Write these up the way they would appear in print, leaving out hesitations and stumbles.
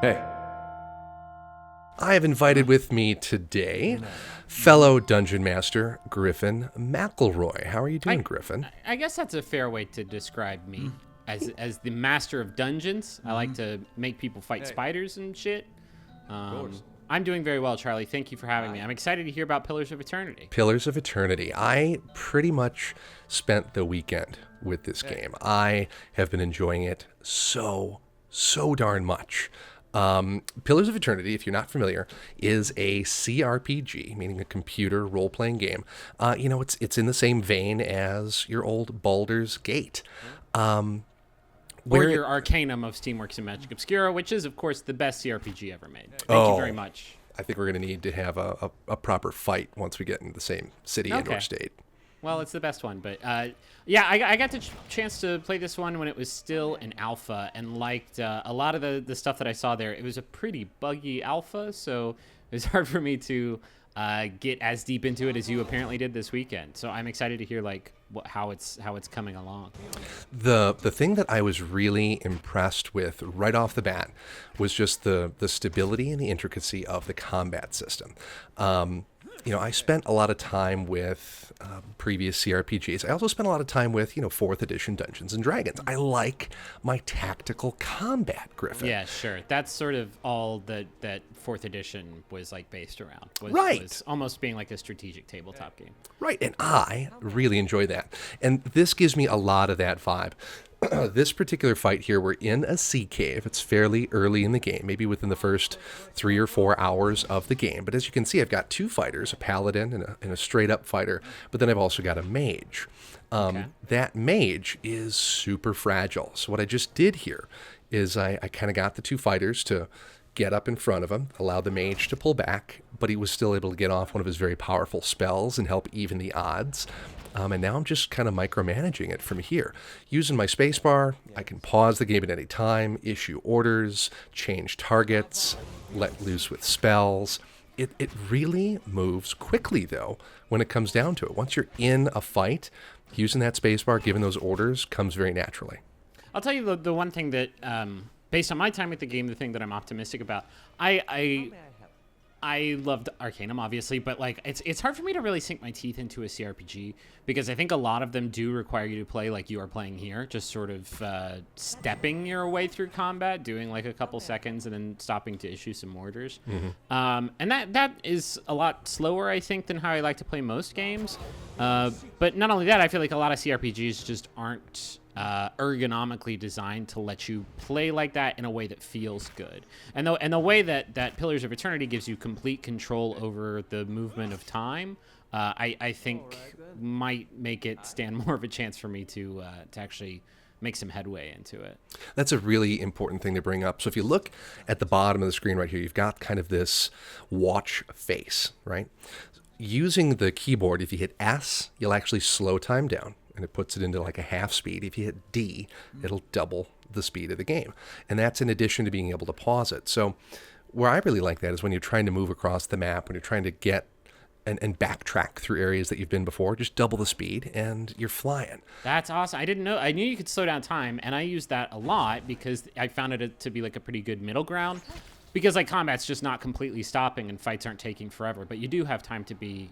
Hey. I have invited with me today fellow Dungeon Master Griffin McElroy. How are you doing, Griffin? I guess that's a fair way to describe me. As the master of dungeons, I like to make people fight spiders and shit. I'm doing very well, Charlie. Thank you for having me. I'm excited to hear about Pillars of Eternity. Pillars of Eternity. I pretty much spent the weekend with this game. I have been enjoying it so darn much. Pillars of Eternity, if you're not familiar, is a cRPG, meaning a computer role-playing game. It's in the same vein as your old Baldur's Gate. Or your Arcanum of Steamworks and Magic Obscura, which is, of course, the best cRPG ever made. Thank you very much. I think we're going to need to have a proper fight once we get into the same city and or state. Well, it's the best one, but I got the chance to play this one when it was still in alpha, and liked a lot of the stuff that I saw there. It was a pretty buggy alpha, so it was hard for me to get as deep into it as you apparently did this weekend. So I'm excited to hear how it's coming along. The thing that I was really impressed with right off the bat was just the stability and the intricacy of the combat system. I spent a lot of time with previous cRPGs. I also spent a lot of time with, 4th edition Dungeons and Dragons. I like my tactical combat, Griffin. Yeah, sure. That's sort of all that 4th edition was based around. Was almost being like a strategic tabletop game. Right, and I really enjoy that. And this gives me a lot of that vibe. This particular fight here, we're in a sea cave. It's fairly early in the game, maybe within the first 3 or 4 hours of the game. But as you can see, I've got 2 fighters, a paladin and a straight-up fighter, but then I've also got a mage. That mage is super fragile. So what I just did here is I kind of got the 2 fighters to get up in front of him, allow the mage to pull back, but he was still able to get off one of his very powerful spells and help even the odds. And now I'm just kind of micromanaging it from here. Using my spacebar, I can pause the game at any time, issue orders, change targets, let loose with spells. It really moves quickly, though, when it comes down to it. Once you're in a fight, using that spacebar, giving those orders, comes very naturally. I'll tell you the one thing that, based on my time with the game, the thing that I'm optimistic about, I loved Arcanum, obviously, but it's hard for me to really sink my teeth into a cRPG because I think a lot of them do require you to play like you are playing here, just sort of stepping your way through combat, doing a couple seconds and then stopping to issue some orders. Mm-hmm. And that is a lot slower, I think, than how I like to play most games. But not only that, I feel like a lot of cRPGs just aren't ergonomically designed to let you play like that in a way that feels good. And the way that Pillars of Eternity gives you complete control over the movement of time, I think might make it stand more of a chance for me to actually make some headway into it. That's a really important thing to bring up. So if you look at the bottom of the screen right here, you've got kind of this watch face, right? Using the keyboard, if you hit S, you'll actually slow time down, and it puts it into a half speed. If you hit D, it'll double the speed of the game. And that's in addition to being able to pause it. So where I really like that is when you're trying to move across the map, when you're trying to get and backtrack through areas that you've been before, just double the speed and you're flying. That's awesome. I didn't know. I knew you could slow down time, and I used that a lot because I found it to be a pretty good middle ground. Because combat's just not completely stopping and fights aren't taking forever, but you do have time to be,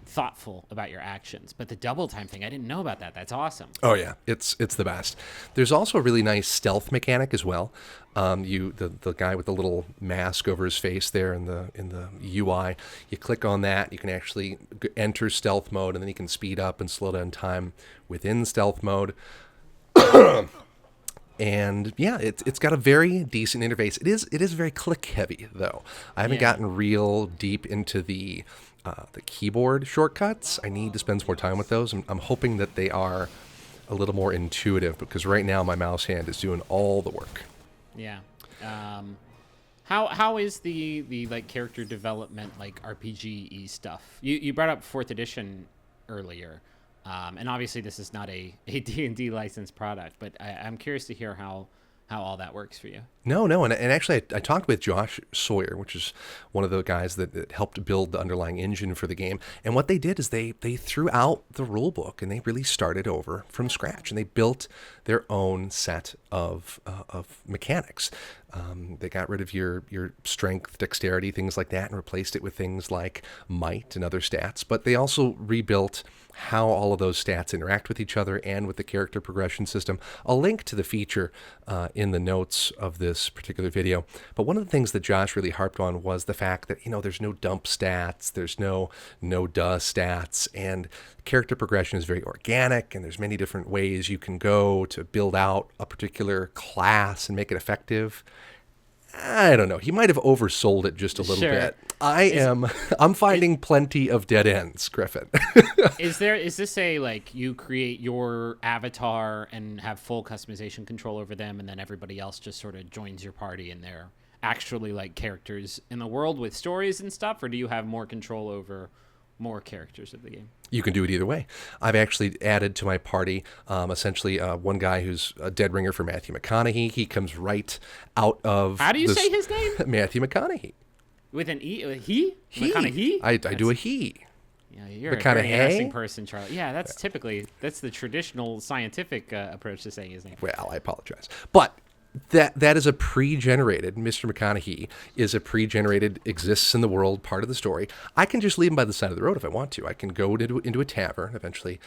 thoughtful about your actions. But the double time thing, I didn't know about that. That's awesome. Oh yeah, it's the best. There's also a really nice stealth mechanic as well. The guy with the little mask over his face there in the UI, you click on that, you can actually enter stealth mode, and then you can speed up and slow down time within stealth mode. And yeah, it's got a very decent interface. It is very click heavy though. I haven't gotten real deep into the keyboard shortcuts. I need to spend some more time with those. I'm hoping that they are a little more intuitive because right now my mouse hand is doing all the work. Yeah. How is the character development RPG-y stuff? You brought up 4th edition earlier. And obviously this is not a D&D licensed product, but I'm curious to hear how all that works for you. No, and actually I talked with Josh Sawyer, which is one of the guys that helped build the underlying engine for the game. And what they did is they threw out the rule book and they really started over from scratch, and they built their own set of mechanics. They got rid of your strength, dexterity, things like that, and replaced it with things like might and other stats. But they also rebuilt how all of those stats interact with each other and with the character progression system. I'll link to the feature in the notes of this particular video. But one of the things that Josh really harped on was the fact that, there's no dump stats, there's no duh stats, and character progression is very organic, and there's many different ways you can go to build out a particular class and make it effective. I don't know. He might have oversold it just a little bit. I'm finding plenty of dead ends, Griffin. Is this you create your avatar and have full customization control over them, and then everybody else just sort of joins your party and they're actually like characters in the world with stories and stuff, or do you have more control over more characters of the game? You can do it either way. I've actually added to my party essentially one guy who's a dead ringer for Matthew McConaughey. He comes right out of... How do you say his name? Matthew McConaughey. With an E? He? He. McConaughey? I do a he. Yeah, you're a very interesting person, Charlie. Yeah, that's the traditional scientific approach to saying his name. Well, I apologize. But... That is a pre-generated, Mr. McConaughey is a pre-generated, exists in the world part of the story. I can just leave him by the side of the road if I want to. I can go into a tavern. Eventually,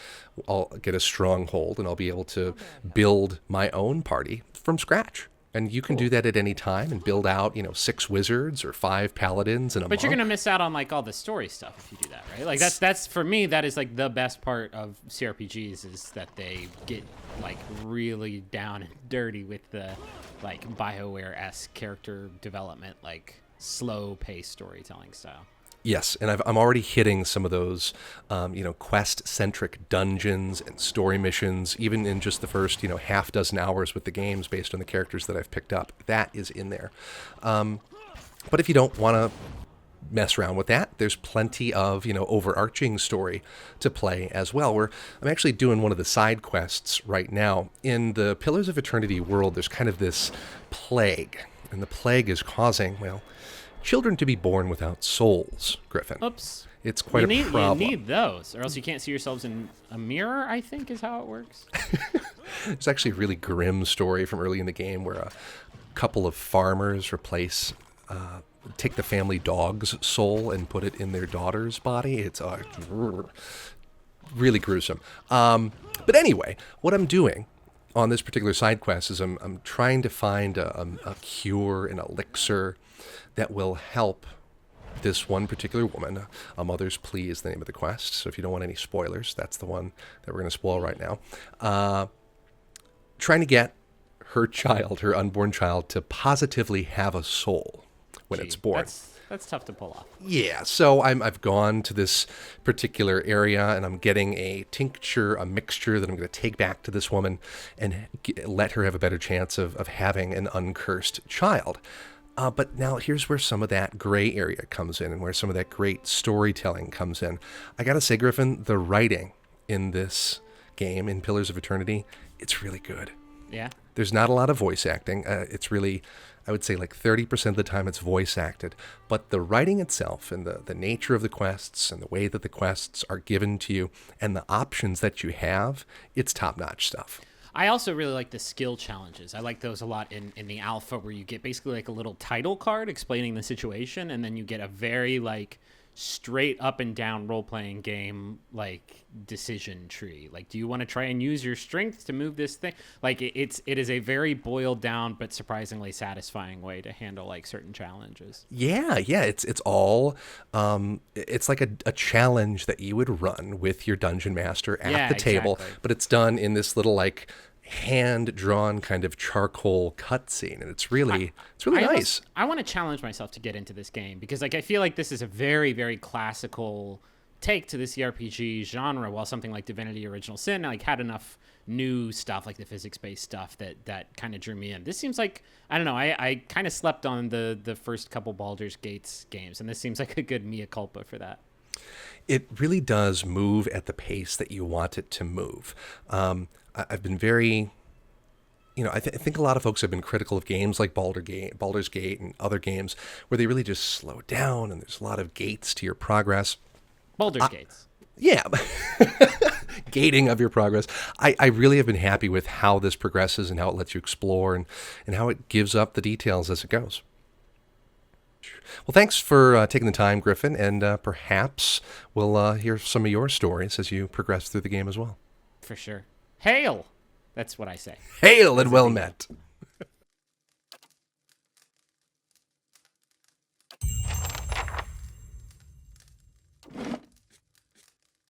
I'll get a stronghold, and I'll be able to build my own party from scratch. And you can do that at any time and build out, 6 wizards or 5 paladins and a monk. But you're gonna miss out on like all the story stuff if you do that, right? Like that's for me, that is like the best part of cRPGs is that they get like really down and dirty with the like BioWare-esque character development, like slow paced storytelling style. Yes, and I'm already hitting some of those, quest-centric dungeons and story missions, even in just the first, half dozen hours with the games based on the characters that I've picked up. That is in there. But if you don't want to mess around with that, there's plenty of, overarching story to play as well. I'm actually doing one of the side quests right now. In the Pillars of Eternity world, there's kind of this plague, and the plague is causing, children to be born without souls, Griffin. Oops. It's quite a problem. You need those, or else you can't see yourselves in a mirror, I think is how it works. It's actually a really grim story from early in the game where a couple of farmers take the family dog's soul and put it in their daughter's body. It's really gruesome. But anyway, what I'm doing on this particular side quest is I'm trying to find a cure, an elixir that will help this one particular woman. A Mother's Plea is the name of the quest, so if you don't want any spoilers, that's the one that we're going to spoil right now. Trying to get her unborn child, to positively have a soul when it's born. That's tough to pull off. Yeah, so I've gone to this particular area, and I'm getting a tincture, a mixture that I'm going to take back to this woman and let her have a better chance of having an uncursed child. But now here's where some of that gray area comes in and where some of that great storytelling comes in. I got to say, Griffin, the writing in this game, in Pillars of Eternity, it's really good. Yeah. There's not a lot of voice acting. It's really, I would say like 30% of the time it's voice acted. But the writing itself and the nature of the quests and the way that the quests are given to you and the options that you have, it's top-notch stuff. I also really like the skill challenges. I like those a lot in the alpha, where you get basically like a little title card explaining the situation, and then you get a very like straight up and down role-playing game like decision tree. Like, do you want to try and use your strength to move this thing? Like it is a very boiled down but surprisingly satisfying way to handle like certain challenges. Yeah, it's all it's like a challenge that you would run with your dungeon master at the table, but it's done in this little like hand-drawn kind of charcoal cutscene, and it's really nice. I want to challenge myself to get into this game because like I feel like this is a very, very classical take to the cRPG genre, while something like Divinity Original Sin like had enough new stuff like the physics-based stuff that kind of drew me in. This seems like, I don't know, I kind of slept on the first couple Baldur's Gates games, and this seems like a good mea culpa for that. It really does move at the pace that you want it to move. I've been very, I think a lot of folks have been critical of games like Baldur's Gate and other games where they really just slow down and there's a lot of gates to your progress. Baldur's Gates. Yeah. Gating of your progress. I really have been happy with how this progresses and how it lets you explore and how it gives up the details as it goes. Well, thanks for taking the time, Griffin, and perhaps we'll hear some of your stories as you progress through the game as well. For sure. Hail! That's what I say. Hail and well met.